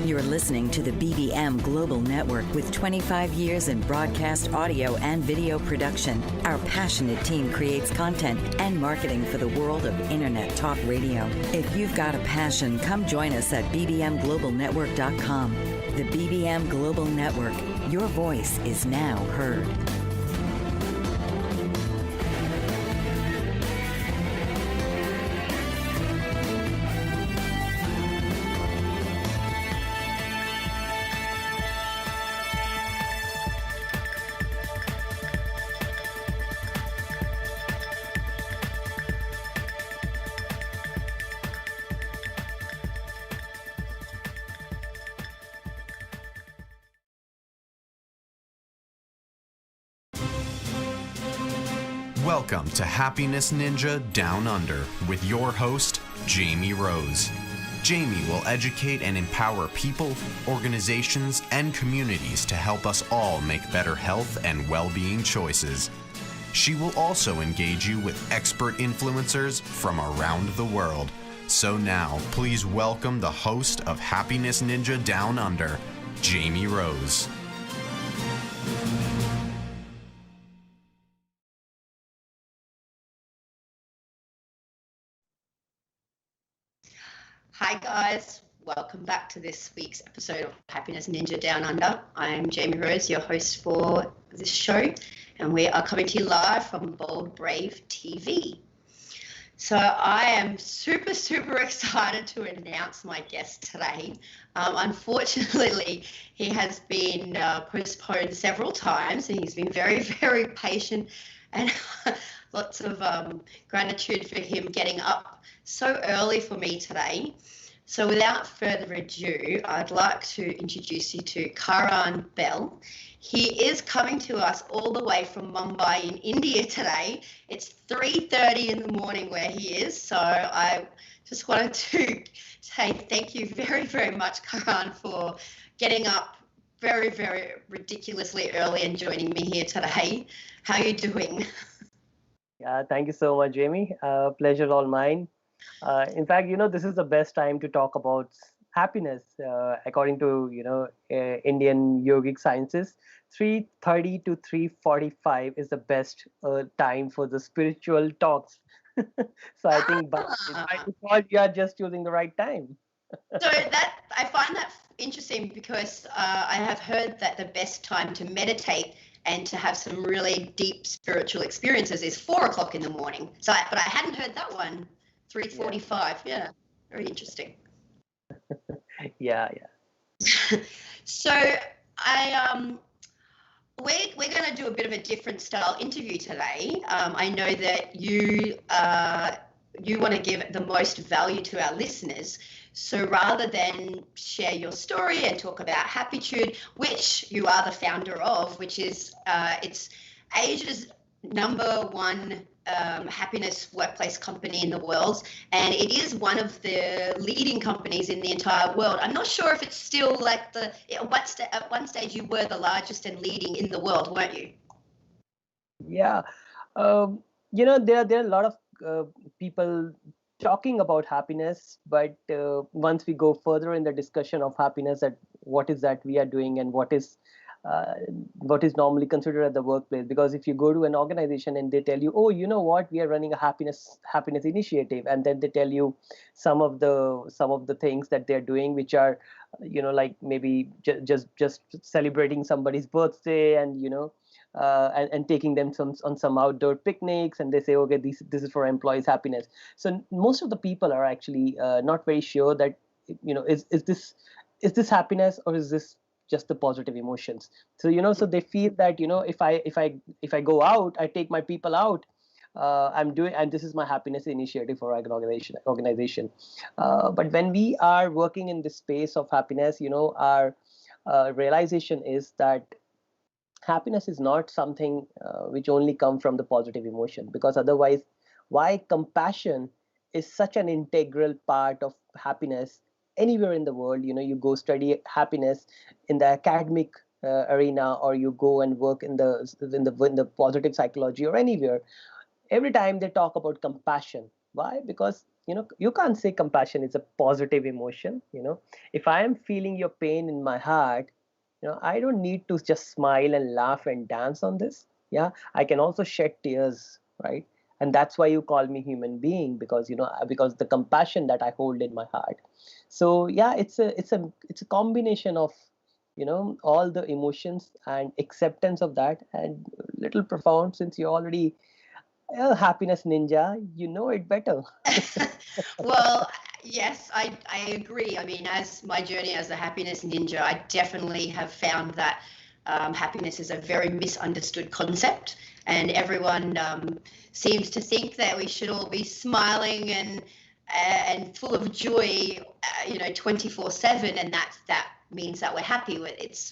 You're listening to the BBM Global Network with 25 years in broadcast audio and video production. Our passionate team creates content and marketing for the world of Internet Talk Radio. If you've got a passion, come join us at bbmglobalnetwork.com. The BBM Global Network. Your voice is now heard. Welcome to Happiness Ninja Down Under with your host, Jamie Rose. Jamie will educate and empower people, organizations, and communities to help us all make better health and well-being choices. She will also engage you with expert influencers from around the world. So now, please welcome the host of Happiness Ninja Down Under, Jamie Rose. Hi guys, welcome back to this week's episode of Happiness Ninja Down Under. I'm Jamie Rose, your host for this show, and we are coming to you live from Bold Brave TV. So I am super excited to announce my guest today. Unfortunately, he has been postponed several times, and he's been very patient, and lots of gratitude for him getting up so early for me today. So without further ado, I'd like to introduce you to Karan Behl. He is coming to us all the way from Mumbai in India today. It's 3:30 in the morning where he is. So I just wanted to say thank you very much, Karan, for getting up very ridiculously early and joining me here today. How are you doing? Yeah, thank you so much, Jamie. Pleasure all mine. In fact, this is the best time to talk about happiness. According to, Indian yogic sciences, 3:30 to 3:45 is the best time for the spiritual talks. So I think by default, you are just choosing the right time. So that I find that interesting because I have heard that the best time to meditate and to have some really deep spiritual experiences is 4 o'clock in the morning. So, but I hadn't heard that one. 3:45. Yeah, very interesting. Yeah. So we're going to do a bit of a different style interview today. I know that you want to give the most value to our listeners. So rather than share your story and talk about Happiitude, which you are the founder of, which is it's Asia's #1 happiness workplace company in the world, and it is one of the leading companies in the entire world. I'm not sure if it's still like at one stage you were the largest and leading in the world, weren't you? Yeah. There are a lot of people talking about happiness, but once we go further in the discussion of happiness, that what is that we are doing and what is normally considered at the workplace. Because if you go to an organization and they tell you, oh, you know what, we are running a happiness initiative, and then they tell you some of the things that they're doing, which are like maybe just celebrating somebody's birthday and and taking them on some outdoor picnics, and they say, okay, this is for employees' happiness. So most of the people are actually not very sure that is this happiness, or is this just the positive emotions. So so they feel that if I go out, I take my people out, I'm doing, and this is my happiness initiative for an organization. But when we are working in this space of happiness, our realization is that happiness is not something which only come from the positive emotion, because otherwise, why compassion is such an integral part of happiness anywhere in the world. You go study happiness in the academic arena, or you go and work in the positive psychology or anywhere. Every time they talk about compassion. Why? Because you can't say compassion is a positive emotion. If I am feeling your pain in my heart, I don't need to just smile and laugh and dance on this. Yeah, I can also shed tears, right? And that's why you call me human being, because because the compassion that I hold in my heart. So yeah, it's a combination of all the emotions and acceptance of that, and little profound, since you're already a happiness ninja, you know it better. Well, yes, I agree. I mean, as my journey as a happiness ninja, I definitely have found that happiness is a very misunderstood concept, and everyone seems to think that we should all be smiling and full of joy, 24/7, and that means that we're happy.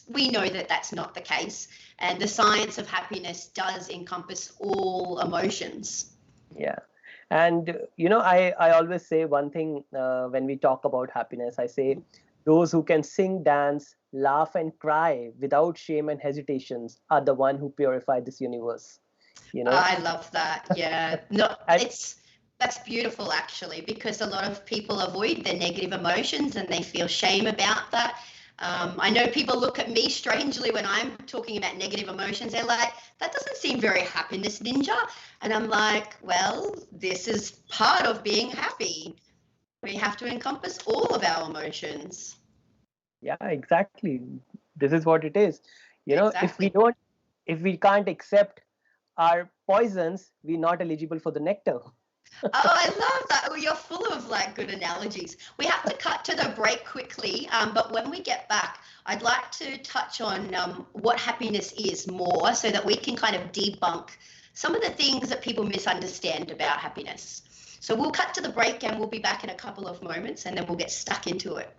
We know that that's not the case, and the science of happiness does encompass all emotions. Yeah. And I always say one thing when we talk about happiness. I say those who can sing, dance, laugh, and cry without shame and hesitations are the one who purify this universe. I love that. Yeah. No, And that's beautiful, actually, because a lot of people avoid their negative emotions and they feel shame about that. I know people look at me strangely when I'm talking about negative emotions. They're like, that doesn't seem very happiness ninja. And I'm like, well, this is part of being happy. We have to encompass all of our emotions. yeah, exactly. This is what it is. Exactly. If we can't accept our poisons, we're not eligible for the nectar. Oh, I love that. Oh, you're full of good analogies. We have to cut to the break quickly, but when we get back, I'd like to touch on what happiness is more, so that we can kind of debunk some of the things that people misunderstand about happiness. So we'll cut to the break and we'll be back in a couple of moments, and then we'll get stuck into it.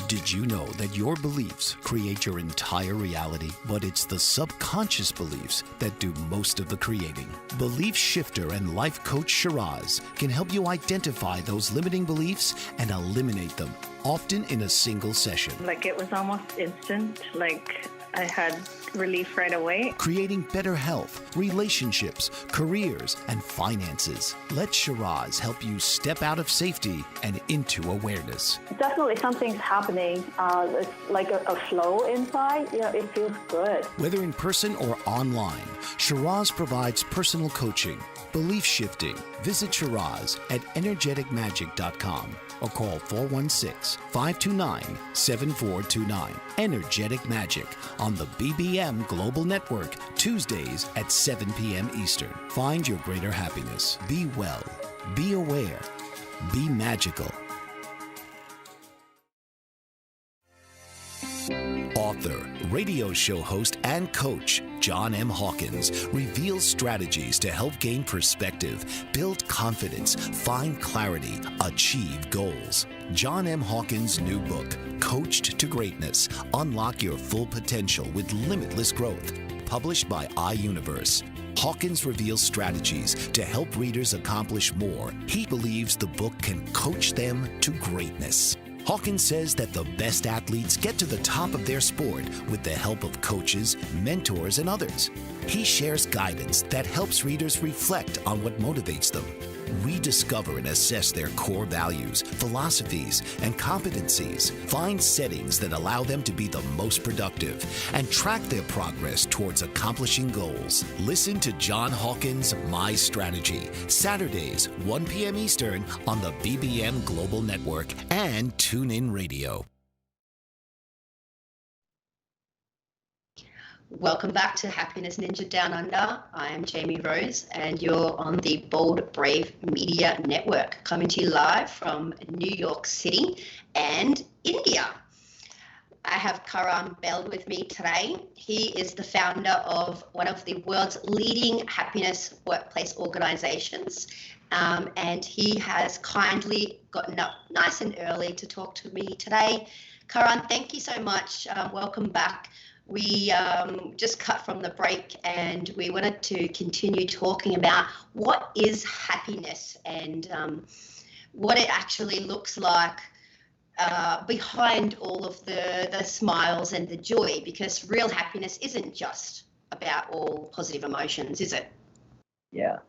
Did you know that your beliefs create your entire reality, but it's the subconscious beliefs that do most of the creating? Belief shifter and life coach Shiraz can help you identify those limiting beliefs and eliminate them, often in a single session. It was almost instant. I had relief right away. Creating better health, relationships, careers, and finances. Let Shiraz help you step out of safety and into awareness. Definitely something's happening. It's like a flow inside. It feels good. Whether in person or online, Shiraz provides personal coaching, belief shifting. Visit Shiraz at energeticmagic.com or call 416-529-7429. Energetic Magic on the BBM Global Network, Tuesdays at 7 p.m. Eastern. Find your greater happiness. Be well. Be aware. Be magical. Author, radio show host, and coach John M. Hawkins reveals strategies to help gain perspective, build confidence, find clarity, achieve goals. John M. Hawkins' new book, Coached to Greatness, Unlock Your Full Potential with Limitless Growth, published by iUniverse. Hawkins reveals strategies to help readers accomplish more. He believes the book can coach them to greatness. Hawkins says that the best athletes get to the top of their sport with the help of coaches, mentors, and others. He shares guidance that helps readers reflect on what motivates them, rediscover and assess their core values, philosophies, and competencies, find settings that allow them to be the most productive, and track their progress towards accomplishing goals. Listen to John Hawkins' My Strategy, Saturdays, 1 p.m. Eastern on the BBM Global Network and TuneIn Radio. Welcome back to Happiness Ninja Down Under. I am Jamie Rose, and you're on the Bold Brave Media Network, coming to you live from New York City and India. I have Karan Behl with me today. He is the founder of one of the world's leading happiness workplace organizations, and he has kindly gotten up nice and early to talk to me today. Karan, thank you so much. Welcome back. We just cut from the break, and we wanted to continue talking about what is happiness and what it actually looks like behind all of the smiles and the joy, because real happiness isn't just about all positive emotions, is it? Yeah.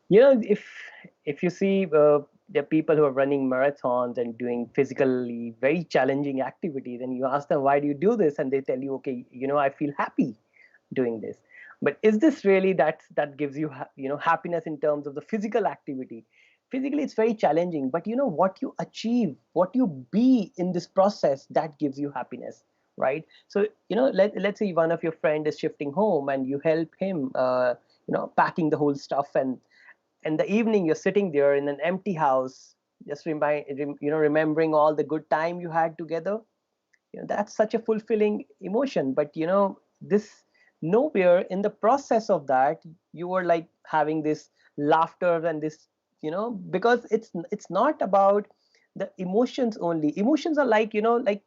If you see the people who are running marathons and doing physically very challenging activities, and you ask them, why do you do this? And they tell you, okay, I feel happy doing this. But is this really that gives you, happiness in terms of the physical activity? Physically, it's very challenging, but what you achieve, what you be in this process, that gives you happiness, right? So, let's say one of your friend is shifting home and you help him, packing the whole stuff, and the evening you're sitting there in an empty house, just remembering all the good time you had together. That's such a fulfilling emotion. But this, nowhere in the process of that you were like having this laughter and this, because it's not about the emotions only. Emotions are like,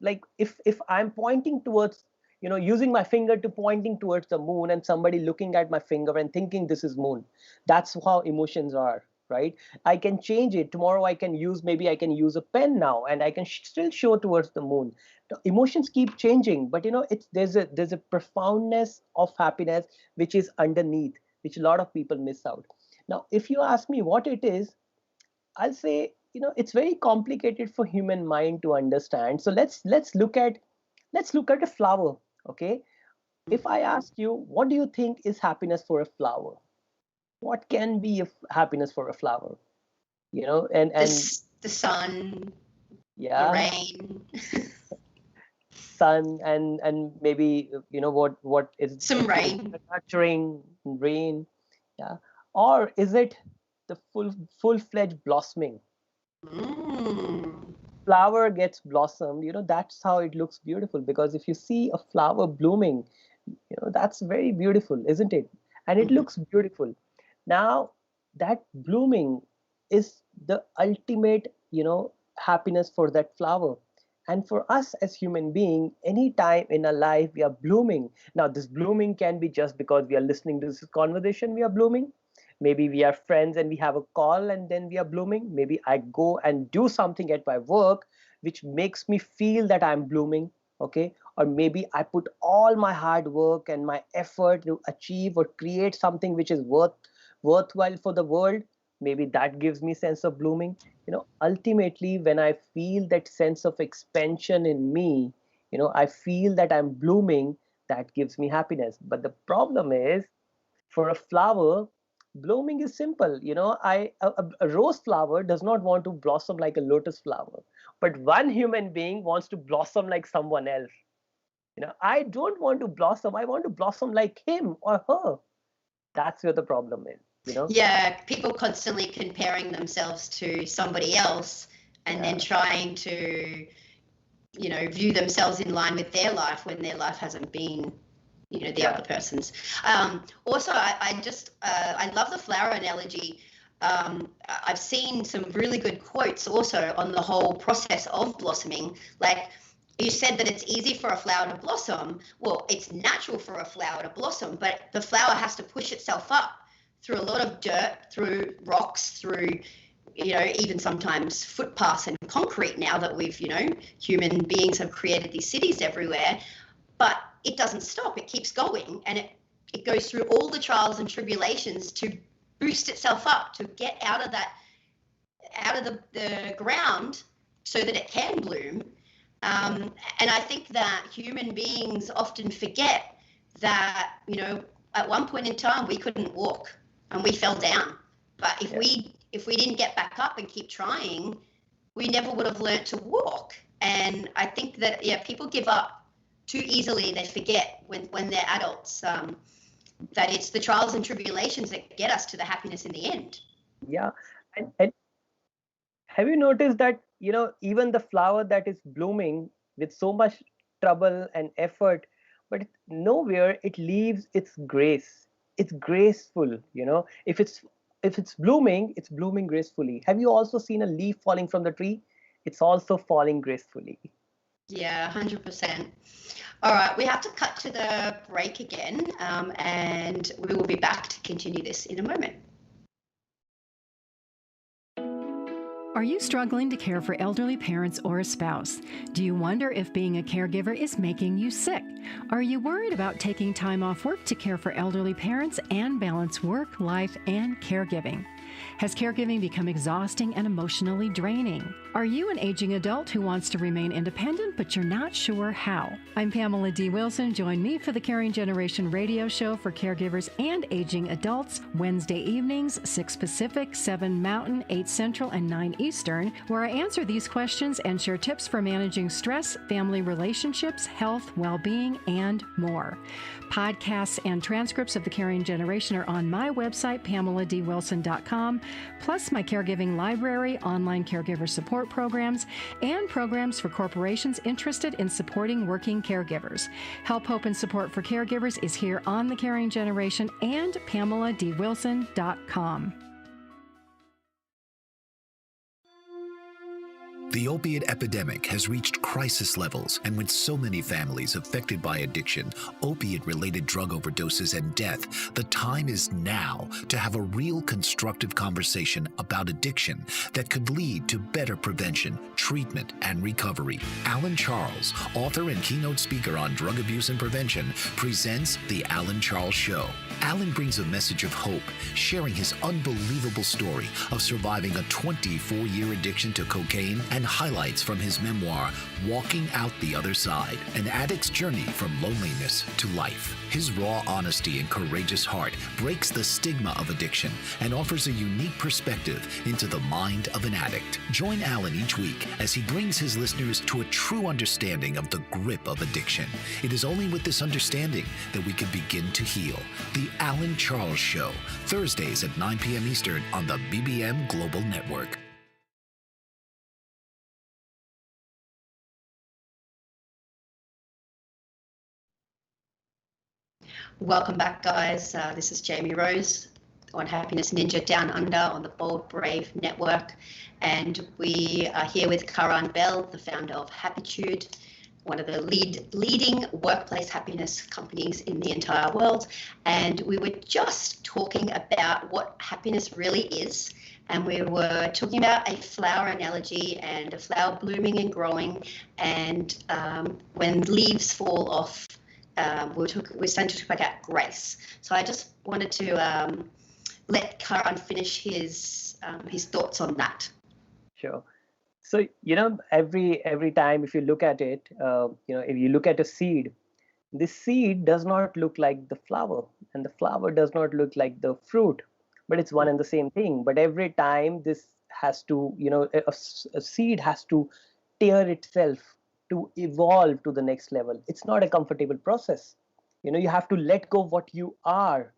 like if I'm pointing towards, using my finger to pointing towards the moon, and somebody looking at my finger and thinking this is moon. That's how emotions are, right? I can change it tomorrow. Maybe I can use a pen now, and I can still show towards the moon. The emotions keep changing, but there's a profoundness of happiness which is underneath, which a lot of people miss out. Now, if you ask me what it is, I'll say, it's very complicated for human mind to understand. So let's look at a flower. Okay, if I ask you, what do you think is happiness for a flower? What can be happiness for a flower? And The sun, the yeah, rain, sun, and maybe what is some rain. nurturing rain, yeah, or is it the full-fledged blossoming? Flower gets blossomed, that's how it looks beautiful, because if you see a flower blooming, that's very beautiful, isn't it? And it looks beautiful. Now, that blooming is the ultimate, happiness for that flower. And for us as human being, any time in our life we are blooming. Now, this blooming can be just because we are listening to this conversation, we are blooming. Maybe we are friends and we have a call and then we are blooming. Maybe I go and do something at my work which makes me feel that I'm blooming. Okay. Or maybe I put all my hard work and my effort to achieve or create something which is worthwhile for the world. Maybe that gives me sense of blooming. Ultimately, when I feel that sense of expansion in me, I feel that I'm blooming, that gives me happiness. But the problem is, for a flower, blooming is simple. A rose flower does not want to blossom like a lotus flower, but one human being wants to blossom like someone else. I don't want to blossom, I want to blossom like him or her. That's where the problem is. Yeah, people constantly comparing themselves to somebody else, and then trying to view themselves in line with their life when their life hasn't been the other person's. Also, I love the flower analogy. I've seen some really good quotes also on the whole process of blossoming. Like, you said that it's easy for a flower to blossom. Well, it's natural for a flower to blossom, but the flower has to push itself up through a lot of dirt, through rocks, through even sometimes footpaths and concrete, now that we've human beings have created these cities everywhere. But it doesn't stop, it keeps going, and it goes through all the trials and tribulations to boost itself up, to get out of the ground so that it can bloom. And I think that human beings often forget that at one point in time we couldn't walk and we fell down, but if we didn't get back up and keep trying, we never would have learned to walk. And I think that people give up too easily. They forget when they're adults that it's the trials and tribulations that get us to the happiness in the end. Yeah. And have you noticed that even the flower that is blooming with so much trouble and effort, but nowhere it leaves its grace. It's graceful. If it's blooming, it's blooming gracefully. Have you also seen a leaf falling from the tree? It's also falling gracefully. Yeah, 100%. All right, we have to cut to the break again, and we will be back to continue this in a moment. Are you struggling to care for elderly parents or a spouse? Do you wonder if being a caregiver is making you sick? Are you worried about taking time off work to care for elderly parents and balance work, life, and caregiving? Has caregiving become exhausting and emotionally draining? Are you an aging adult who wants to remain independent, but you're not sure how? I'm Pamela D. Wilson. Join me for the Caring Generation radio show for caregivers and aging adults, Wednesday evenings, 6 Pacific, 7 Mountain, 8 Central, and 9 Eastern, where I answer these questions and share tips for managing stress, family relationships, health, well-being, and more. Podcasts and transcripts of the Caring Generation are on my website, PamelaDWilson.com, plus my caregiving library, online caregiver support programs, and programs for corporations interested in supporting working caregivers. Help, hope, and support for caregivers is here on the Caring Generation and PamelaDWilson.com. The opiate epidemic has reached crisis levels, and with so many families affected by addiction, opiate-related drug overdoses, and death, the time is now to have a real constructive conversation about addiction that could lead to better prevention, treatment, and recovery. Alan Charles, author and keynote speaker on drug abuse and prevention, presents The Alan Charles Show. Alan brings a message of hope, sharing his unbelievable story of surviving a 24-year addiction to cocaine and highlights from his memoir, Walking Out the Other Side, an addict's journey from loneliness to life. His raw honesty and courageous heart breaks the stigma of addiction and offers a unique perspective into the mind of an addict. Join Alan each week as he brings his listeners to a true understanding of the grip of addiction. It is only with this understanding that we can begin to heal. The Alan Charles Show, Thursdays at 9 p.m. Eastern on the BBM Global Network. Welcome back, guys. This is Jamie Rose on Happiness Ninja Down Under on the Bold Brave Network. And we are here with Karan Behl, the founder of Happiitude, one of the leading workplace happiness companies in the entire world. And we were just talking about what happiness really is. And we were talking about a flower analogy and a flower blooming and growing. And when leaves fall we're starting to talk about grace. So I just wanted to let Karan finish his thoughts on that. Sure. So, every time if you look at it, if you look at a seed, the seed does not look like the flower, and the flower does not look like the fruit, but it's one and the same thing. But every time this has to, a seed has to tear itself to evolve to the next level. It's not a comfortable process. You have to let go of what you are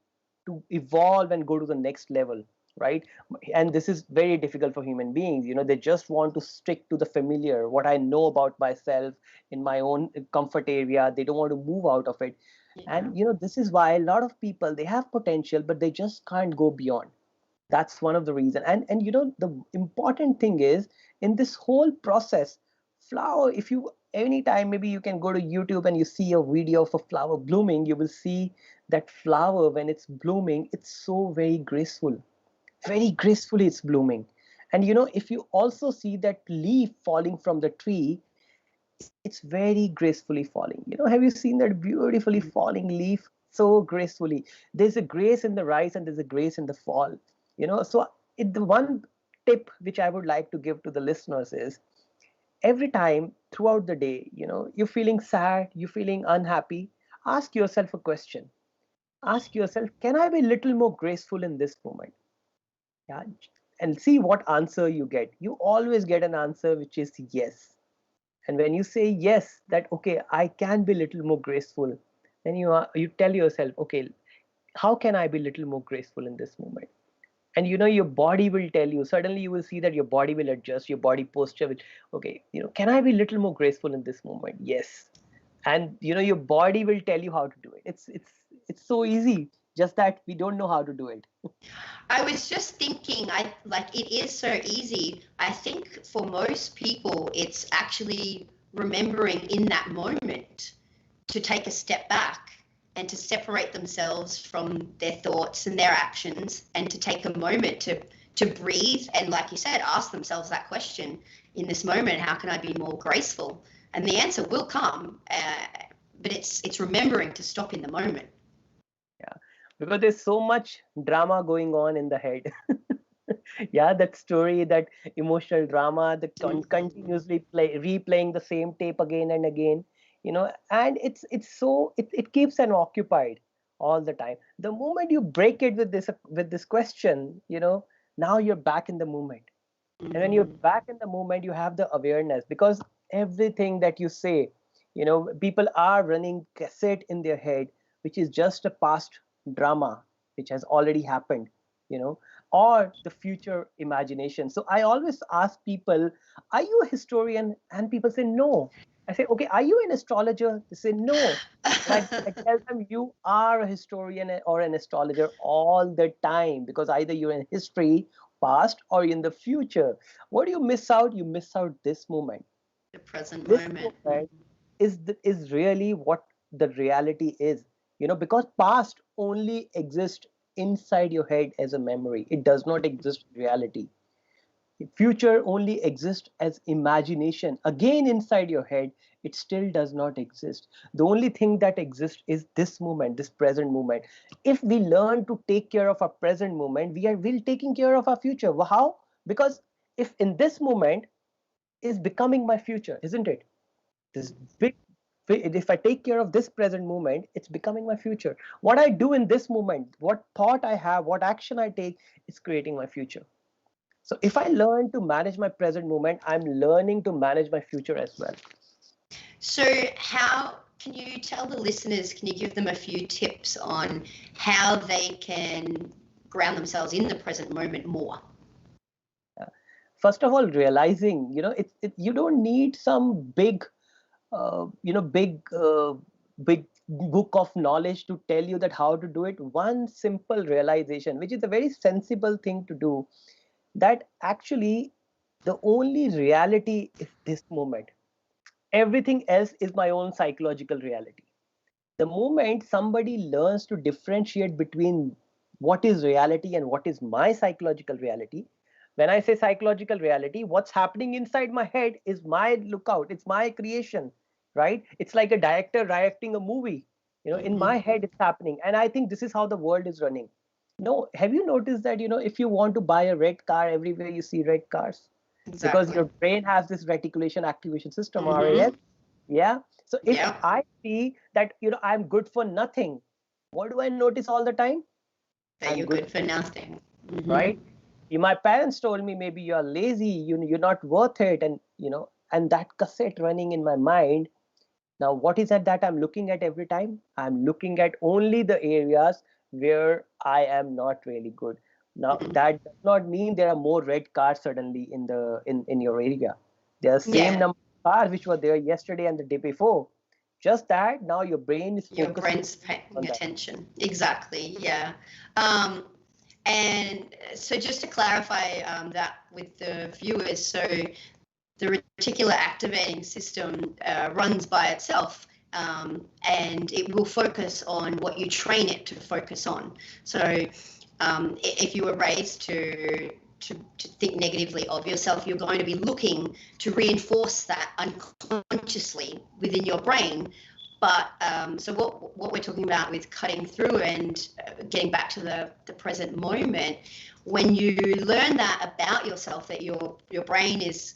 to evolve and go to the next level, right? And this is very difficult for human beings. They just want to stick to the familiar, what I know about myself in my own comfort area. They don't want to move out of it. Yeah. And, this is why a lot of people, they have potential, but they just can't go beyond. That's one of the reasons. And the important thing is in this whole process, flower, if you anytime maybe you can go to YouTube and you see a video of a flower blooming, you will see that flower when it's blooming, it's so very graceful. Very gracefully it's blooming. And if you also see that leaf falling from the tree, it's very gracefully falling. Have you seen that beautifully falling leaf? So gracefully. There's a grace in the rise and there's a grace in the fall. So the one tip which I would like to give to the listeners is, every time throughout the day, you're feeling sad, you're feeling unhappy, ask yourself a question. Ask yourself, can I be a little more graceful in this moment? Yeah, and see what answer you get. You always get an answer which is yes. And when you say yes, that, okay, I can be a little more graceful, then you tell yourself, okay, how can I be a little more graceful in this moment? And your body will tell you, suddenly you will see that your body will adjust, your body posture will, okay, can I be a little more graceful in this moment? Yes. And your body will tell you how to do it. It's so easy, just that we don't know how to do it. I was just thinking, it is so easy. I think for most people, it's actually remembering in that moment to take a step back and to separate themselves from their thoughts and their actions, and to take a moment to breathe and, like you said, ask themselves that question in this moment: how can I be more graceful? And the answer will come, but it's remembering to stop in the moment. Yeah, because there's so much drama going on in the head. Yeah, that story, that emotional drama, that continuously replaying the same tape again and again, and it keeps them occupied all the time. The moment you break it with this question, now you're back in the moment. And when you're back in the moment, you have the awareness, because everything that you say, people are running cassette in their head, which is just a past drama, which has already happened, or the future imagination. So I always ask people, are you a historian? And people say, no. I say, okay, are you an astrologer? They say, no. And I tell them, you are a historian or an astrologer all the time, because either you're in history, past, or in the future. What do you miss out? You miss out this moment. The present This moment. moment is really what the reality is, because past only exists inside your head as a memory. It does not exist in reality. Future only exists as imagination. Again, inside your head, it still does not exist. The only thing that exists is this moment, this present moment. If we learn to take care of our present moment, we'll taking care of our future. How? Because if in this moment is becoming my future, isn't it? This big, if I take care of this present moment, it's becoming my future. What I do in this moment, what thought I have, what action I take, is creating my future. So if I learn to manage my present moment, I'm learning to manage my future as well. So how can you tell the listeners, can you give them a few tips on how they can ground themselves in the present moment more? First of all, realizing, you don't need some big, big book of knowledge to tell you that how to do it. One simple realization, which is a very sensible thing to do, that actually the only reality is this moment. Everything else is my own psychological reality. The moment somebody learns to differentiate between what is reality and what is my psychological reality, when I say psychological reality, what's happening inside my head is my lookout, it's my creation, right? It's like a director directing a movie. In my head it's happening, and I think this is how the world is running. No, have you noticed that, if you want to buy a red car, everywhere you see red cars? Exactly. Because your brain has this reticulation activation system, RAS. Yeah. So if I see that, I'm good for nothing, what do I notice all the time? That you're good for nothing. Right? My parents told me, maybe you're lazy, you're not worth it. And that cassette running in my mind. Now, what is it that I'm looking at every time? I'm looking at only the areas where I am not really good. Now, that does not mean there are more red cars suddenly in your area. There are same number of cars which were there yesterday and the day before. Just that now your brain is focusing. Your brain's paying attention. Exactly. Yeah. And so just to clarify that with the viewers, so the reticular activating system runs by itself, and it will focus on what you train it to focus on. So if you were raised to think negatively of yourself, you're going to be looking to reinforce that unconsciously within your brain. But so what we're talking about with cutting through and getting back to the present moment, when you learn that about yourself, that your brain is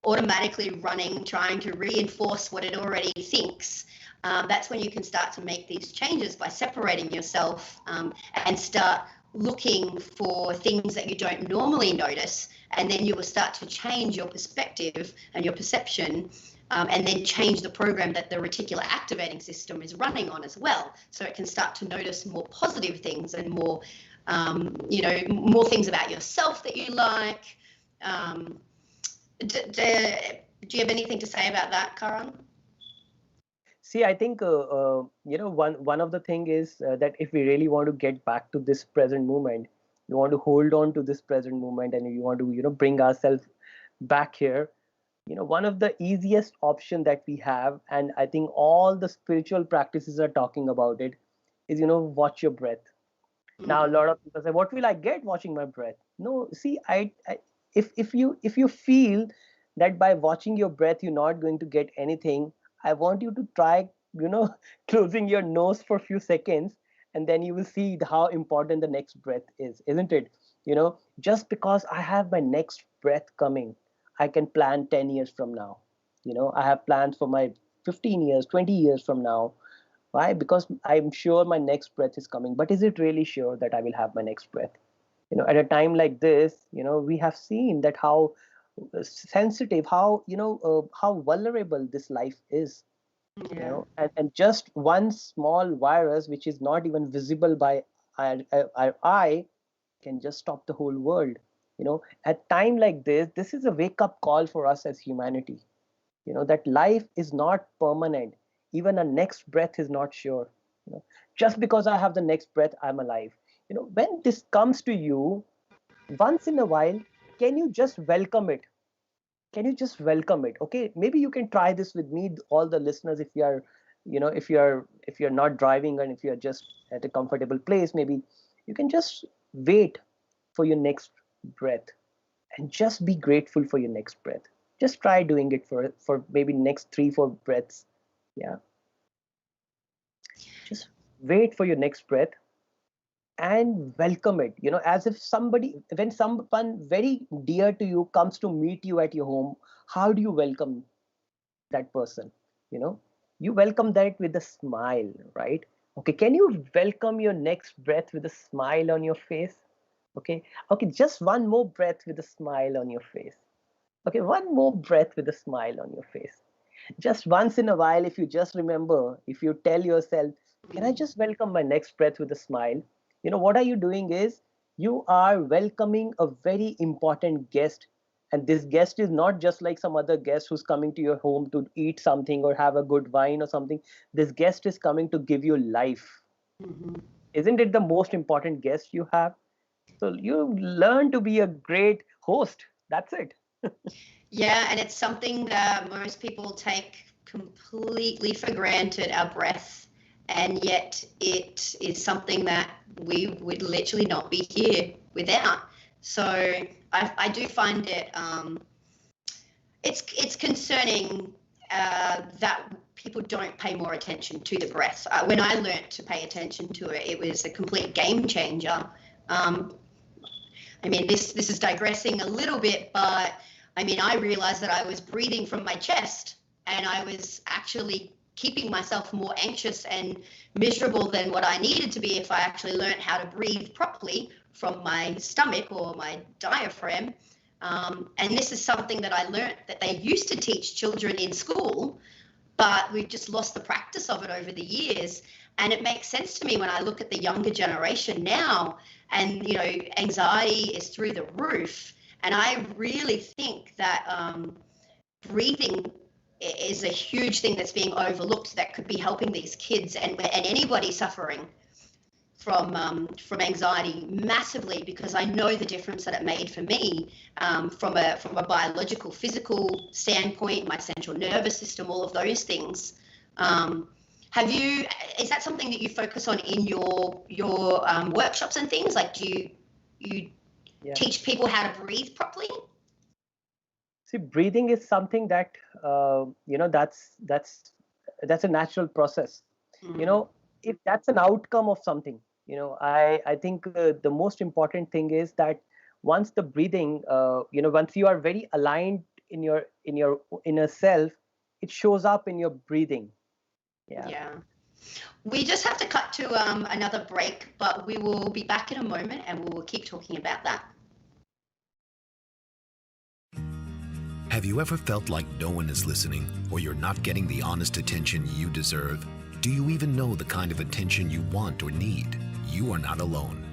automatically running, trying to reinforce what it already thinks, that's when you can start to make these changes by separating yourself and start looking for things that you don't normally notice, and then you will start to change your perspective and your perception, and then change the program that the reticular activating system is running on as well, so it can start to notice more positive things and more more things about yourself that you like. Do you have anything to say about that, Karan? See, I think one of the thing is that if we really want to get back to this present moment, you want to hold on to this present moment, and you want to bring ourselves back here. One of the easiest option that we have, and I think all the spiritual practices are talking about it, is watch your breath. Now a lot of people say, what will I get watching my breath? No, see, if you feel that by watching your breath you're not going to get anything, I want you to try, closing your nose for a few seconds, and then you will see how important the next breath is, isn't it? Just because I have my next breath coming, I can plan 10 years from now. I have plans for my 15 years, 20 years from now. Why? Because I'm sure my next breath is coming. But is it really sure that I will have my next breath? At a time like this, we have seen that how sensitive, how vulnerable this life is. And just one small virus, which is not even visible by our eye, can just stop the whole world. At time like this is a wake-up call for us as humanity. That life is not permanent. Even a next breath is not sure. Just because I have the next breath, I'm alive. When this comes to you, once in a while, can you just welcome it? Can you just welcome it? Okay, maybe you can try this with me, all the listeners, if you're not driving and if you're just at a comfortable place, maybe you can just wait for your next breath and just be grateful for your next breath. Just try doing it for maybe next 3-4 breaths. Yeah. Just wait for your next breath and welcome it. As if when someone very dear to you comes to meet you at your home, how do you welcome that person? You welcome that with a smile, right? Okay, can you welcome your next breath with a smile on your face? Okay, just one more breath with a smile on your face. Okay, one more breath with a smile on your face. Just once in a while, if you just remember, if you tell yourself, can I just welcome my next breath with a smile? What are you doing is you are welcoming a very important guest. And this guest is not just like some other guest who's coming to your home to eat something or have a good wine or something. This guest is coming to give you life. Mm-hmm. Isn't it the most important guest you have? So you learn to be a great host. That's it. Yeah, and it's something that most people take completely for granted, our breath, and yet it is something that we would literally not be here without. So I do find it it's concerning that people don't pay more attention to the breath. When I learned to pay attention to it, it was a complete game changer. This is digressing a little bit, but I realized that I was breathing from my chest, and I was actually keeping myself more anxious and miserable than what I needed to be if I actually learned how to breathe properly from my stomach or my diaphragm. And this is something that I learned that they used to teach children in school, but we've just lost the practice of it over the years. And it makes sense to me when I look at the younger generation now, and anxiety is through the roof. And I really think that breathing is a huge thing that's being overlooked that could be helping these kids and anybody suffering from anxiety massively, because I know the difference that it made for me from a biological, physical standpoint, my central nervous system, all of those things. Is that something that you focus on in your workshops and things? Like, do you teach people how to breathe properly? See, breathing is something that that's a natural process. Mm-hmm. If that's an outcome of something, I think the most important thing is that once the breathing, once you are very aligned in your inner self, it shows up in your breathing. Yeah. We just have to cut to another break, but we will be back in a moment and we will keep talking about that. Have you ever felt like no one is listening, or you're not getting the honest attention you deserve? Do you even know the kind of attention you want or need? You are not alone.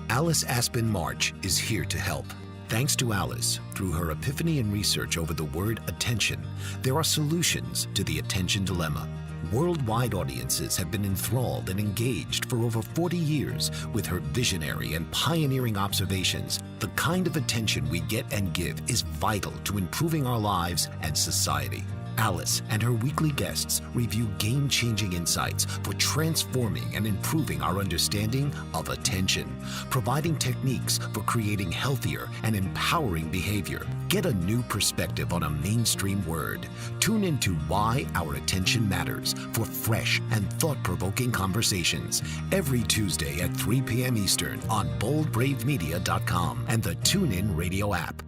Alice Aspen March is here to help. Thanks to Alice, through her epiphany and research over the word attention, there are solutions to the attention dilemma. Worldwide audiences have been enthralled and engaged for over 40 years with her visionary and pioneering observations. The kind of attention we get and give is vital to improving our lives and society. Alice and her weekly guests review game-changing insights for transforming and improving our understanding of attention, providing techniques for creating healthier and empowering behavior. Get a new perspective on a mainstream word. Tune into Why Our Attention Matters for fresh and thought-provoking conversations every Tuesday at 3 p.m. Eastern on boldbravemedia.com and the TuneIn Radio app.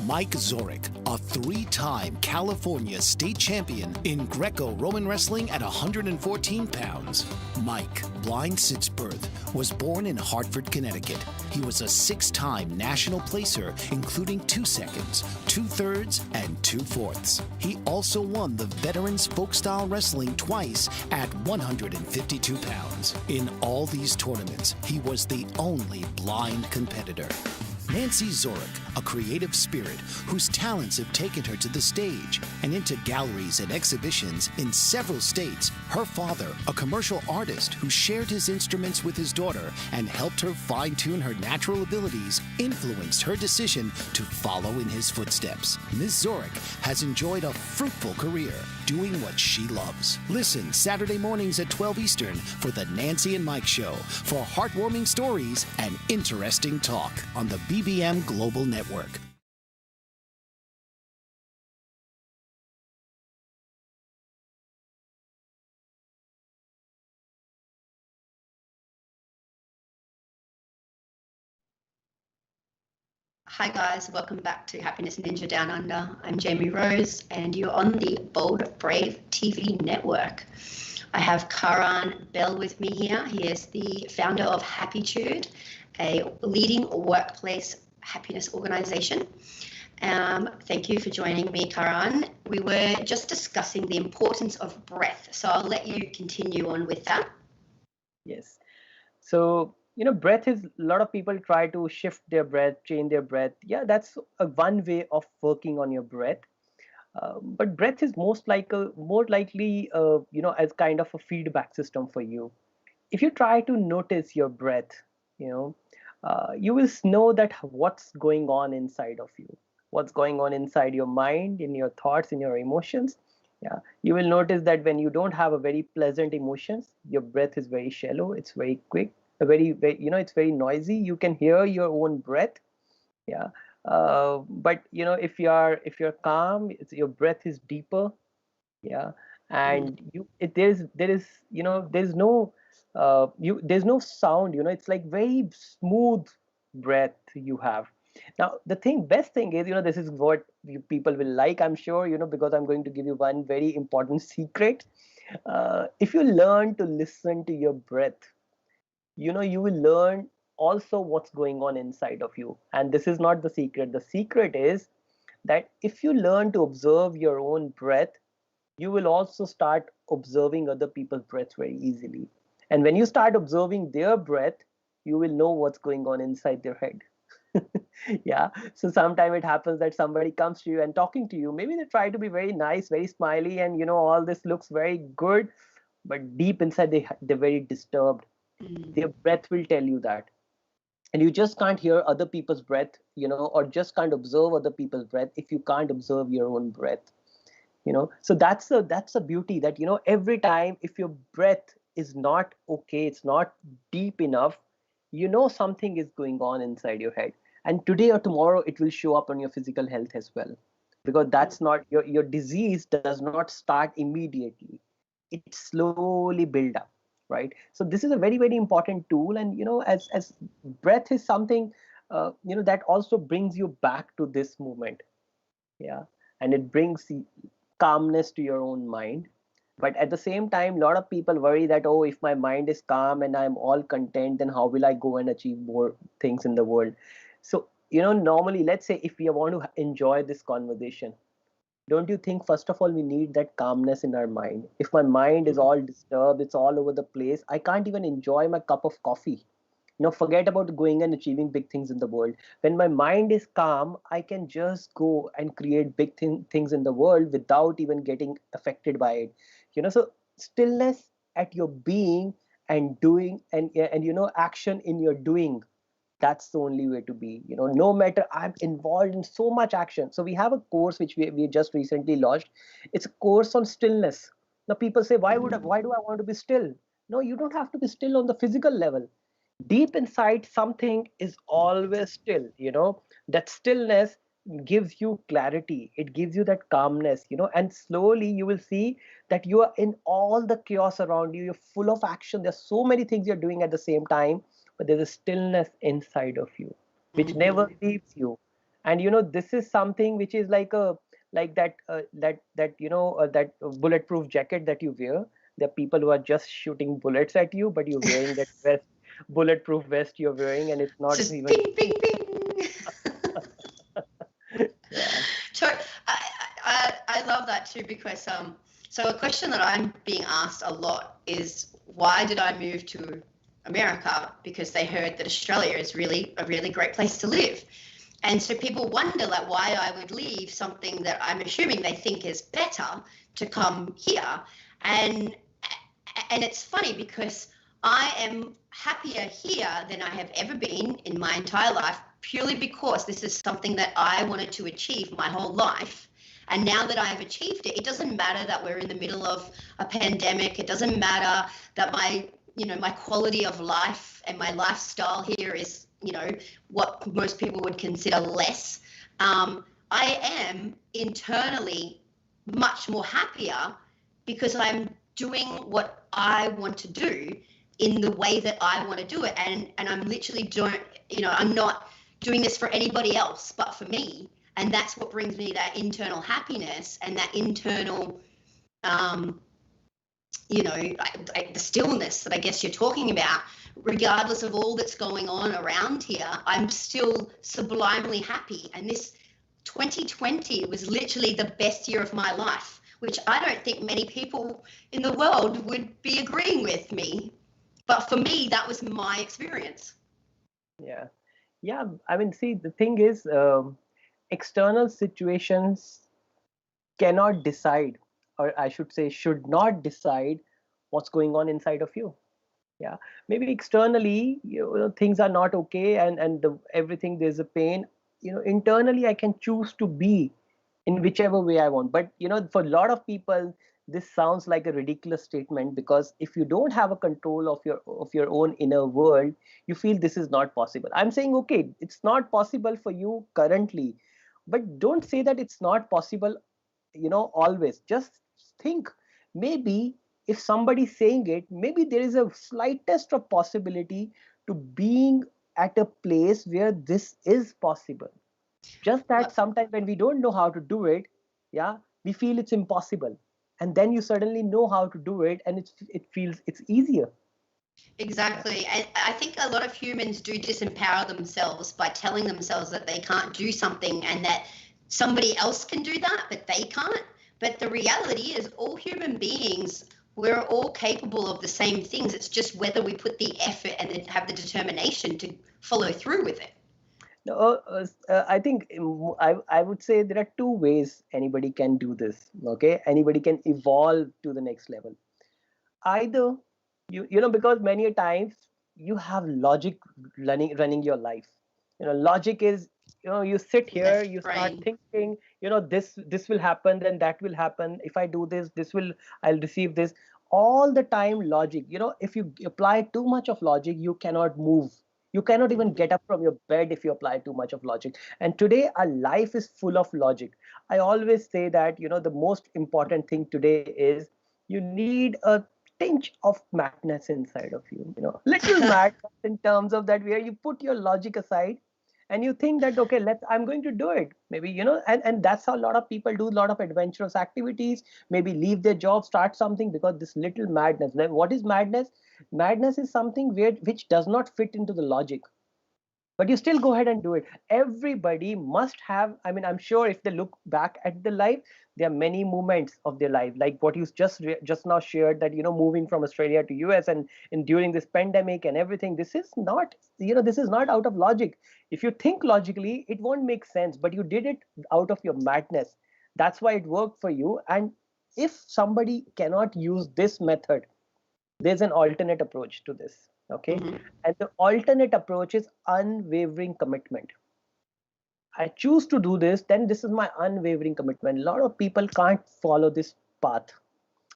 Mike Zorich, a three-time California state champion in Greco-Roman wrestling at 114 pounds. Mike, blind since birth, was born in Hartford, Connecticut. He was a six-time national placer, including 2 seconds, 2/3, and 2/4. He also won the Veterans Folk-Style Wrestling twice at 152 pounds. In all these tournaments, he was the only blind competitor. Nancy Zorich, a creative spirit whose talents have taken her to the stage and into galleries and exhibitions in several states. Her father, a commercial artist who shared his instruments with his daughter and helped her fine-tune her natural abilities, influenced her decision to follow in his footsteps. Ms. Zorich has enjoyed a fruitful career doing what she loves. Listen Saturday mornings at 12 Eastern for the Nancy and Mike Show for heartwarming stories and interesting talk on the BBM Global Network. Hi guys, welcome back to Happiness Ninja Down Under. I'm Jamie Rose and you're on the Bold Brave TV network. I have Karan Behl with me here. He is the founder of Happiitude, a leading workplace happiness organization. Thank you for joining me, Karan. We were just discussing the importance of breath, so I'll let you continue on with that. Yes. So, breath is, a lot of people try to shift their breath, change their breath. Yeah, that's one way of working on your breath. But breath is more likely, as kind of a feedback system for you. If you try to notice your breath, you will know that what's going on inside of you, what's going on inside your mind, in your thoughts, in your emotions. Yeah, you will notice that when you don't have a very pleasant emotions, your breath is very shallow, it's very quick, it's very noisy. You can hear your own breath. Yeah. But if you're calm, your breath is deeper. Yeah. And there's no sound. It's like very smooth breath you have. Now the best thing is, this is what people will like, I'm sure, because I'm going to give you one very important secret. If you learn to listen to your breath, you will learn also what's going on inside of you. And this is not the secret. The secret is that if you learn to observe your own breath, you will also start observing other people's breath very easily. And when you start observing their breath, you will know what's going on inside their head. Yeah. So sometimes it happens that somebody comes to you and talking to you. Maybe they try to be very nice, very smiley, and all this looks very good, but deep inside they're very disturbed. Their breath will tell you that. And you just can't hear other people's breath, or just can't observe other people's breath if you can't observe your own breath. So that's a beauty that, every time if your breath is not okay, it's not deep enough, something is going on inside your head. And today or tomorrow it will show up on your physical health as well, because that's not your disease does not start immediately. It slowly build up, right? So this is a very, very important tool. And as breath is something that also brings you back to this moment. Yeah. And it brings calmness to your own mind. But at the same time, a lot of people worry that, oh, if my mind is calm and I'm all content, then how will I go and achieve more things in the world? So, normally, let's say if we want to enjoy this conversation, don't you think, first of all, we need that calmness in our mind? If my mind is all disturbed, it's all over the place, I can't even enjoy my cup of coffee. Forget about going and achieving big things in the world. When my mind is calm, I can just go and create big things in the world without even getting affected by it. So stillness at your being and doing and action in your doing That's the only way to be. No matter, I'm involved in so much action. So we have a course which we just recently launched. It's a course on stillness. Now people say, why do I want to be still? No, you don't have to be still on the physical level. Deep inside, something is always still. That stillness gives you clarity. It gives you that calmness. And slowly you will see that you are in all the chaos around you. You're full of action. There's so many things you're doing at the same time, but there's a stillness inside of you which never leaves you. And this is something which is like that bulletproof jacket that you wear. There are people who are just shooting bullets at you, but you're wearing that vest, bulletproof vest you're wearing, and it's not Just even. bing, bing, bing. Yeah. So I love that too, because so a question that I'm being asked a lot is, why did I move to America? Because they heard that Australia is really a really great place to live. And so people wonder like why I would leave something that I'm assuming they think is better to come here. And it's funny because I am happier here than I have ever been in my entire life, purely because this is something that I wanted to achieve my whole life. And now that I have achieved it, it doesn't matter that we're in the middle of a pandemic. It doesn't matter that my quality of life and my lifestyle here is, what most people would consider less. I am internally much more happier because I'm doing what I want to do in the way that I want to do it. And I'm literally I'm not doing this for anybody else but for me. And that's what brings me that internal happiness and that internal, the stillness that I guess you're talking about. Regardless of all that's going on around here, I'm still sublimely happy. And this 2020 was literally the best year of my life, which I don't think many people in the world would be agreeing with me. But for me, that was my experience. Yeah. Yeah. I mean, see, the thing is, external situations cannot decide, or I should say, should not decide what's going on inside of you. Yeah, maybe externally, things are not okay, and everything, there's a pain. Internally, I can choose to be in whichever way I want. But for a lot of people, this sounds like a ridiculous statement, because if you don't have a control of your own inner world, you feel this is not possible. I'm saying, okay, it's not possible for you currently, but don't say that it's not possible. Always just think, maybe if somebody's saying it, maybe there is a slightest of possibility to being at a place where this is possible. Just that sometimes when we don't know how to do it, yeah, we feel it's impossible. And then you suddenly know how to do it, and it feels it's easier. Exactly. And I think a lot of humans do disempower themselves by telling themselves that they can't do something and that somebody else can do that, but they can't. But the reality is all human beings, we're all capable of the same things. It's just whether we put the effort and then have the determination to follow through with it. No, I think I would say there are two ways anybody can do this. Okay, anybody can evolve to the next level. Either because many a times you have logic running your life. Logic is, you sit here, you start thinking, this will happen, then that will happen. If I do this, I'll receive this. All the time logic. If you apply too much of logic, you cannot move. You cannot even get up from your bed if you apply too much of logic. And today our life is full of logic. I always say that, the most important thing today is you need a tinge of madness inside of you, little madness in terms of that, where you put your logic aside and you think that, okay, I'm going to do it. Maybe, and that's how a lot of people do a lot of adventurous activities, maybe leave their job, start something, because this little madness. Then what is madness? Madness is something which does not fit into the logic, but you still go ahead and do it. Everybody must have, I mean, I'm sure if they look back at the life, there are many moments of their life, like what you just now shared, that, moving from Australia to US and during this pandemic and everything. This is not, this is not out of logic. If you think logically, it won't make sense, but you did it out of your madness. That's why it worked for you. And if somebody cannot use this method, There's an alternate approach to this. Okay. And the alternate approach is unwavering commitment. I choose to do this, then this is my unwavering commitment. A lot of people can't follow this path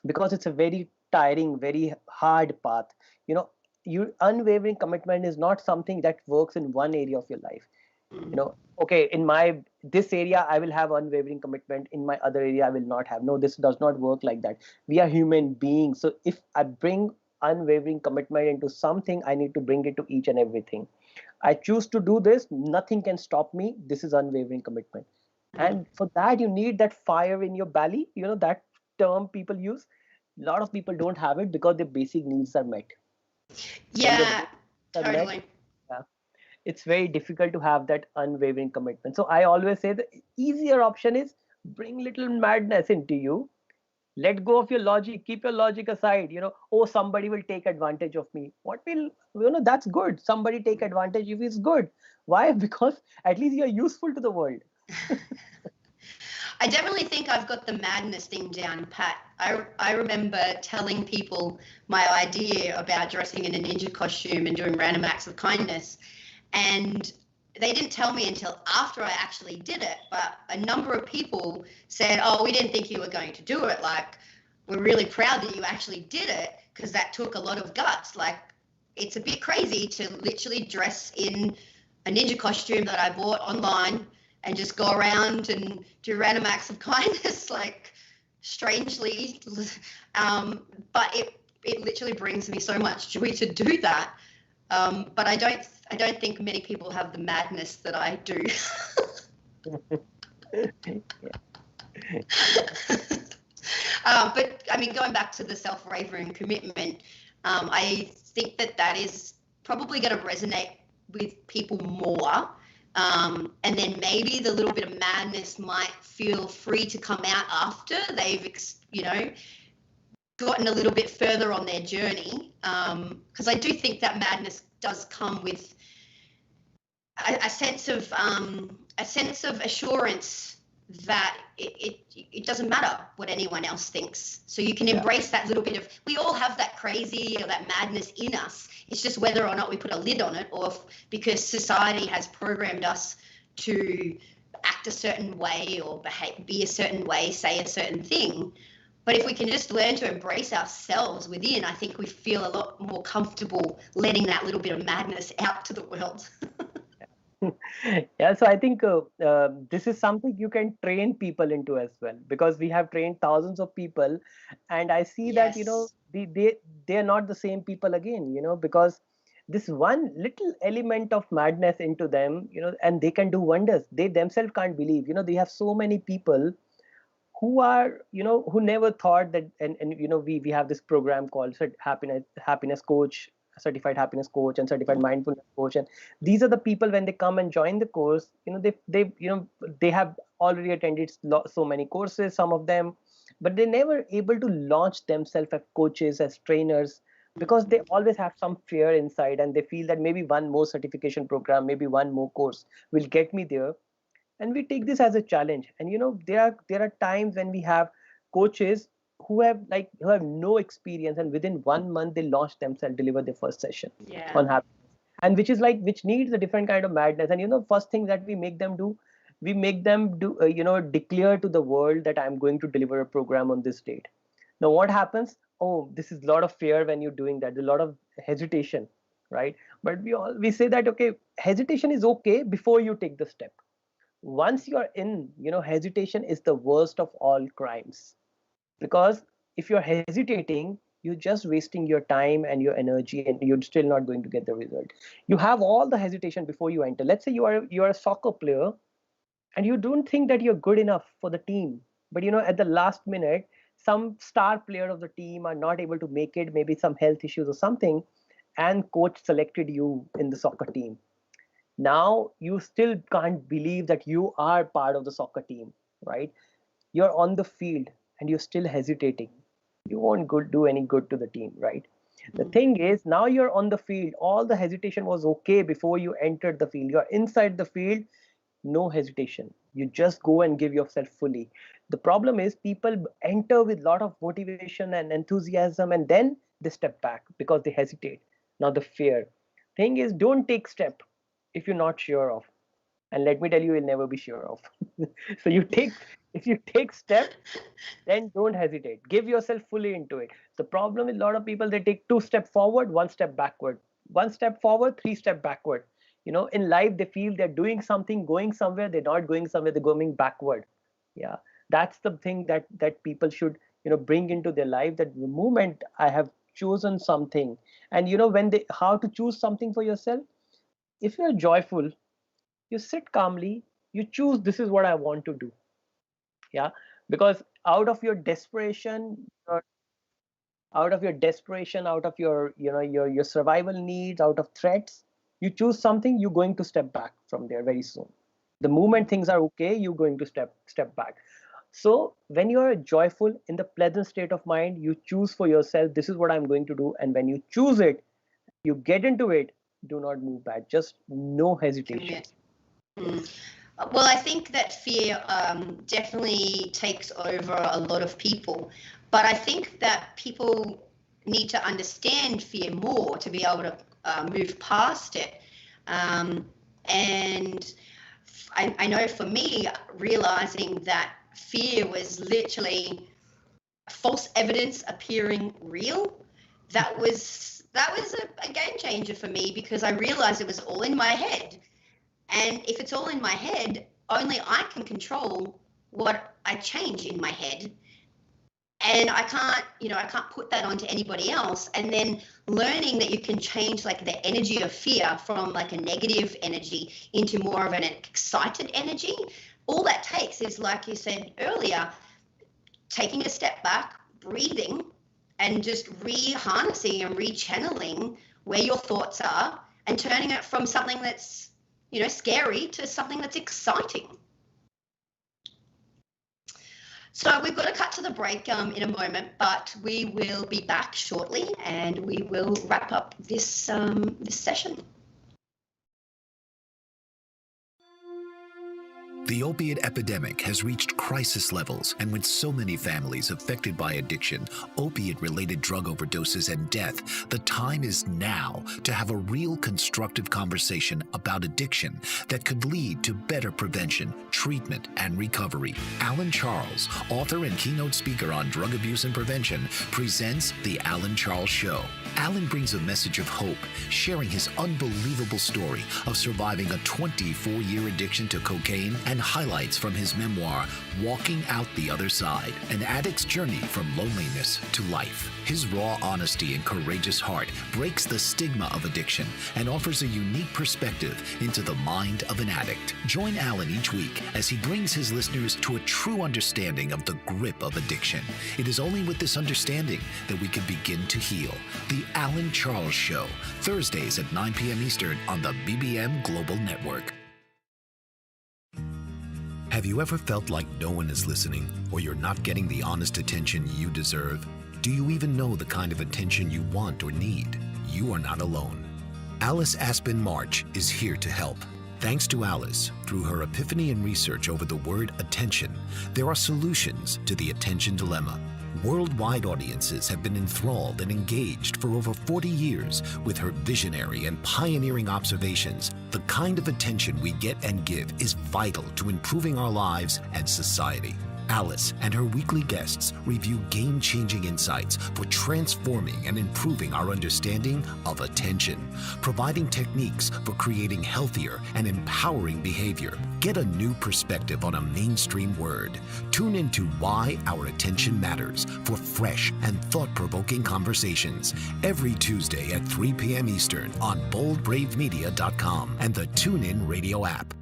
because it's a very tiring, very hard path. You know, your unwavering commitment is not something that works in one area of your life. You know, okay, in my this area I will have unwavering commitment, in my other area I will not have. No, this does not work like that. We are human beings, so if I bring unwavering commitment into something, I need to bring it to each and everything. I choose to do this, nothing can stop me. This is unwavering commitment. And for that you need that fire in your belly, you know, that term people use. A lot of people don't have it because their basic needs are met. Yeah, When their needs are met, totally. yeah, it's very difficult to have that unwavering commitment. So I always say the easier option is bring little madness into you. Let go of your logic, keep your logic aside. You know, oh, somebody will take advantage of me. What will, you know, that's good. Somebody take advantage if it's good. Why? Because at least you're useful to the world. I definitely think I've got the madness thing down pat. I remember telling people my idea about dressing in a ninja costume and doing random acts of kindness, and they didn't tell me until after I actually did it. But a number of people said, "Oh, we didn't think you were going to do it. Like, we're really proud that you actually did it because that took a lot of guts. Like, it's a bit crazy to literally dress in a ninja costume that I bought online and just go around and do random acts of kindness, like strangely. But it literally brings me so much joy to do that. But I don't think many people have the madness that I do. But I mean, going back to the self-wavering commitment, I think that is probably going to resonate with people more. And then maybe the little bit of madness might feel free to come out after they've, gotten a little bit further on their journey. Because I do think that madness does come with a sense of assurance that it doesn't matter what anyone else thinks. So you can embrace that little bit of, we all have that crazy or that madness in us. It's just whether or not we put a lid on it, or because society has programmed us to act a certain way or be a certain way, say a certain thing. But if we can just learn to embrace ourselves within, I think we feel a lot more comfortable letting that little bit of madness out to the world. Yeah, so I think this is something you can train people into as well, because we have trained thousands of people, and I see that, you know, they are not the same people again, you know, because this one little element of madness into them, you know, and they can do wonders. They themselves can't believe, you know, they have so many people who are, you know, who never thought that, and you know, we have this program called happiness coach, certified happiness coach, and certified mindfulness coach. And these are the people, when they come and join the course, you know, they you know, they have already attended so many courses, some of them, but they never able to launch themselves as coaches, as trainers, because they always have some fear inside, and they feel that maybe one more certification program, maybe one more course will get me there. And we take this as a challenge. And you know, there are times when we have coaches who have no experience, and within 1 month they launch themselves, deliver their first session on happiness, and which needs a different kind of madness. And you know, first thing that we make them do, you know, declare to the world that I'm going to deliver a program on this date. Now what happens? Oh, this is a lot of fear when you're doing that, a lot of hesitation, right? But we say that, okay, hesitation is okay before you take the step. Once you're in, you know, hesitation is the worst of all crimes, because if you're hesitating, you're just wasting your time and your energy, and you're still not going to get the result. You have all the hesitation before you enter. Let's say you're a soccer player, and you don't think that you're good enough for the team, but you know, at the last minute, some star player of the team are not able to make it, maybe some health issues or something, and coach selected you in the soccer team. Now you still can't believe that you are part of the soccer team, right? You're on the field and you're still hesitating. You won't do any good to the team, right? The thing is, now you're on the field. All the hesitation was okay before you entered the field. You're inside the field, no hesitation. You just go and give yourself fully. The problem is, people enter with a lot of motivation and enthusiasm, and then they step back because they hesitate. Now the fear thing is, don't take step if you're not sure of. And let me tell you, you'll never be sure of. So if you take step, then don't hesitate. Give yourself fully into it. The problem with a lot of people, they take 2 steps forward, 1 step backward. 1 step forward, 3 steps backward. In life, they feel they're doing something, going somewhere, they're not going somewhere, they're going backward. Yeah. That's the thing that people should, bring into their life, that the moment I have chosen something. And how to choose something for yourself? If you're joyful, you sit calmly, you choose, this is what I want to do. Yeah. Because out of your desperation, out of your survival needs, out of threats, you choose something, you're going to step back from there very soon. The moment things are okay, you're going to step back. So when you are joyful, in the pleasant state of mind, you choose for yourself, this is what I'm going to do. And when you choose it, you get into it, do not move back. Just no hesitation. Well, I think that fear definitely takes over a lot of people. But I think that people need to understand fear more to be able to move past it. And I know for me, realizing that fear was literally false evidence appearing real, that was a game changer for me, because I realized it was all in my head. And if it's all in my head, only I can control what I change in my head. And I can't put that onto anybody else. And then learning that you can change like the energy of fear from like a negative energy into more of an excited energy. All that takes is, like you said earlier, taking a step back, breathing, and just re-harnessing and re-channeling where your thoughts are, and turning it from something that's, scary to something that's exciting. So we've got to cut to the break in a moment, but we will be back shortly, and we will wrap up this session. The opiate epidemic has reached crisis levels, and with so many families affected by addiction, opiate-related drug overdoses, and death, the time is now to have a real constructive conversation about addiction that could lead to better prevention, treatment, and recovery. Alan Charles, author and keynote speaker on drug abuse and prevention, presents The Alan Charles Show. Alan brings a message of hope, sharing his unbelievable story of surviving a 24-year addiction to cocaine, and highlights from his memoir, Walking Out the Other Side, an addict's journey from loneliness to life. His raw honesty and courageous heart breaks the stigma of addiction and offers a unique perspective into the mind of an addict. Join Alan each week as he brings his listeners to a true understanding of the grip of addiction. It is only with this understanding that we can begin to heal. The Alan Charles Show, Thursdays at 9 p.m. Eastern on the BBM Global Network. Have you ever felt like no one is listening, or you're not getting the honest attention you deserve? Do you even know the kind of attention you want or need? You are not alone. Alice Aspen March is here to help. Thanks to Alice, through her epiphany and research over the word attention, there are solutions to the attention dilemma. Worldwide audiences have been enthralled and engaged for over 40 years with her visionary and pioneering observations. The kind of attention we get and give is vital to improving our lives and society. Alice and her weekly guests review game-changing insights for transforming and improving our understanding of attention, providing techniques for creating healthier and empowering behavior. Get a new perspective on a mainstream word. Tune into Why Our Attention Matters for fresh and thought-provoking conversations every Tuesday at 3 p.m. Eastern on boldbravemedia.com and the TuneIn Radio app.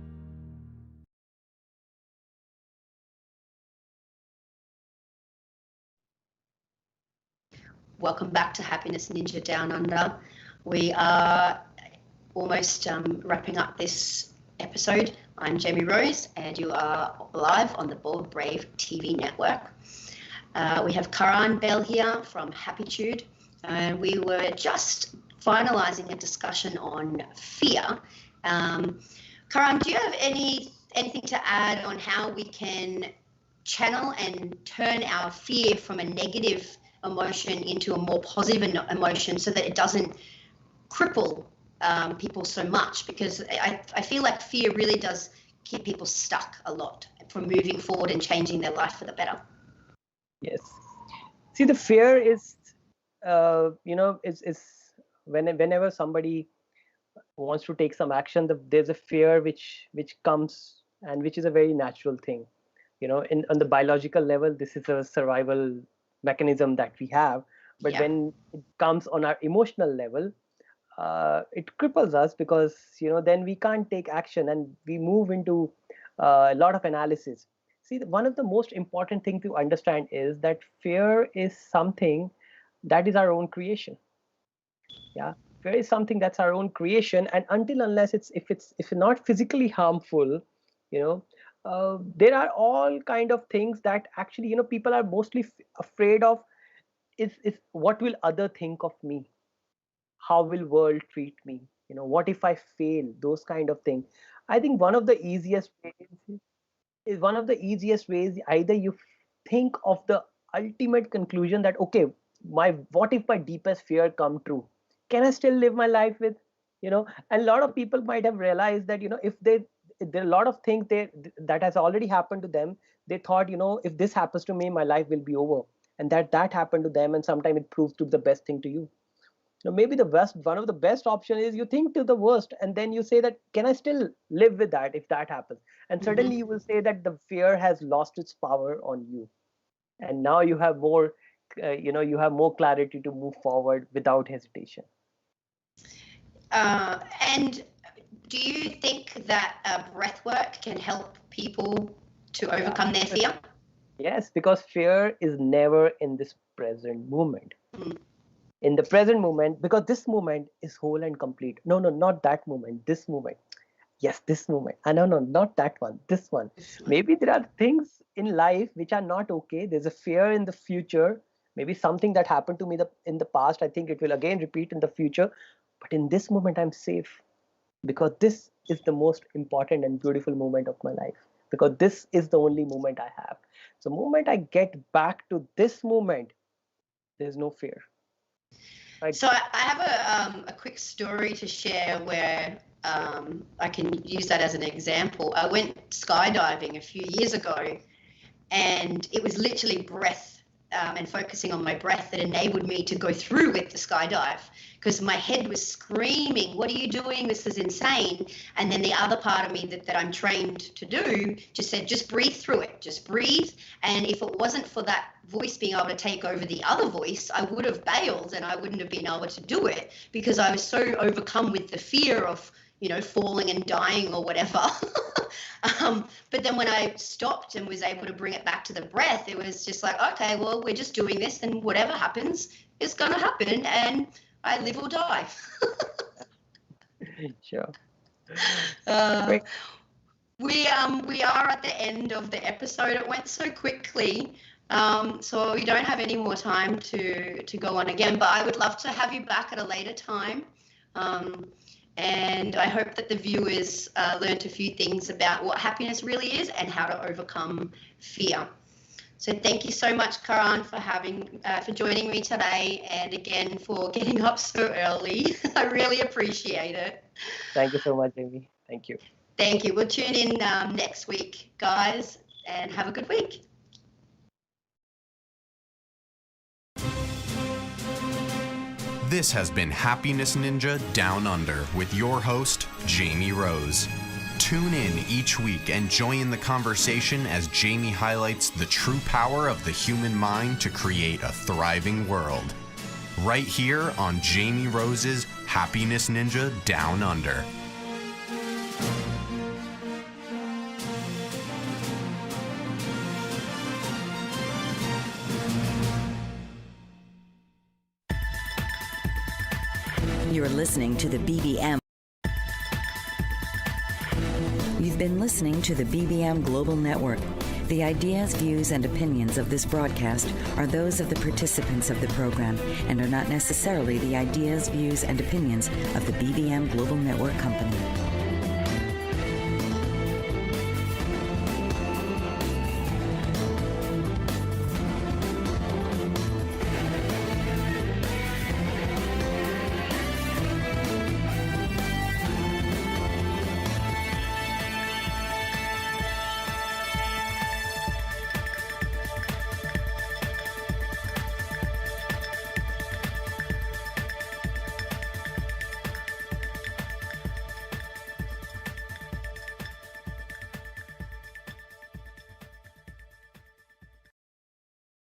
Welcome back to Happiness Ninja Down Under. We are almost wrapping up this episode. I'm Jamie Rose, and you are live on the Bold Brave TV network. We have Karan Behl here from Happiitude, and we were just finalizing a discussion on fear. Karan, do you have anything to add on how we can channel and turn our fear from a negative emotion into a more positive emotion so that it doesn't cripple people so much, because I feel like fear really does keep people stuck a lot from moving forward and changing their life for the better. Yes. See, the fear is, is whenever somebody wants to take some action, there's a fear which comes, and which is a very natural thing. On the biological level, this is a survival mechanism that we have. But when it comes on our emotional level, it cripples us, because then we can't take action and we move into a lot of analysis. See, one of the most important thing to understand is that fear is something that is our own creation. Yeah, fear is something that's our own creation, and unless if it's not physically harmful, there are all kind of things that actually people are mostly afraid of. Is what will other think of me? How will world treat me? What if I fail? Those kind of things. I think one of the easiest ways, either you think of the ultimate conclusion that, okay, what if my deepest fear come true? Can I still live my life with? And a lot of people might have realized that if there are a lot of things that has already happened to them. They thought, if this happens to me, my life will be over, and that happened to them, and sometimes it proves to be the best thing to you. Maybe one of the best option is you think to the worst, and then you say that, can I still live with that if that happens? And suddenly you will say that the fear has lost its power on you, and now you have more, you have more clarity to move forward without hesitation. And do you think that breath work can help people to overcome their fear? Yes, because fear is never in this present moment. In the present moment, because this moment is whole and complete. No, not that moment, this moment. Yes, this moment. No, not that one, this one. Maybe there are things in life which are not okay. There's a fear in the future. Maybe something that happened to me in the past, I think it will again repeat in the future. But in this moment, I'm safe, because this is the most important and beautiful moment of my life, because this is the only moment I have. So the moment I get back to this moment, there's no fear. Right. So I have a quick story to share where I can use that as an example. I went skydiving a few years ago, and it was literally breath and focusing on my breath that enabled me to go through with the skydive, because my head was screaming, what are you doing? This is insane. And then the other part of me that I'm trained to do just said, just breathe through it, just breathe. And if it wasn't for that voice being able to take over the other voice, I would have bailed and I wouldn't have been able to do it, because I was so overcome with the fear of, falling and dying or whatever. But then when I stopped and was able to bring it back to the breath, it was just like, okay, well, we're just doing this, and whatever happens is going to happen, and I live or die. Sure. We are at the end of the episode. It went so quickly. So we don't have any more time to go on again, but I would love to have you back at a later time. And I hope that the viewers learned a few things about what happiness really is and how to overcome fear. So thank you so much, Karan, for joining me today, and again for getting up so early. I really appreciate it. Thank you so much, Amy. Thank you. Thank you. We'll tune in next week, guys, and have a good week. This has been Happiness Ninja Down Under with your host, Jamie Rose. Tune in each week and join the conversation as Jamie highlights the true power of the human mind to create a thriving world. Right here on Jamie Rose's Happiness Ninja Down Under. You're listening to the BBM. You've been listening to the BBM Global Network. The ideas, views, and opinions of this broadcast are those of the participants of the program and are not necessarily the ideas, views, and opinions of the BBM Global Network Company.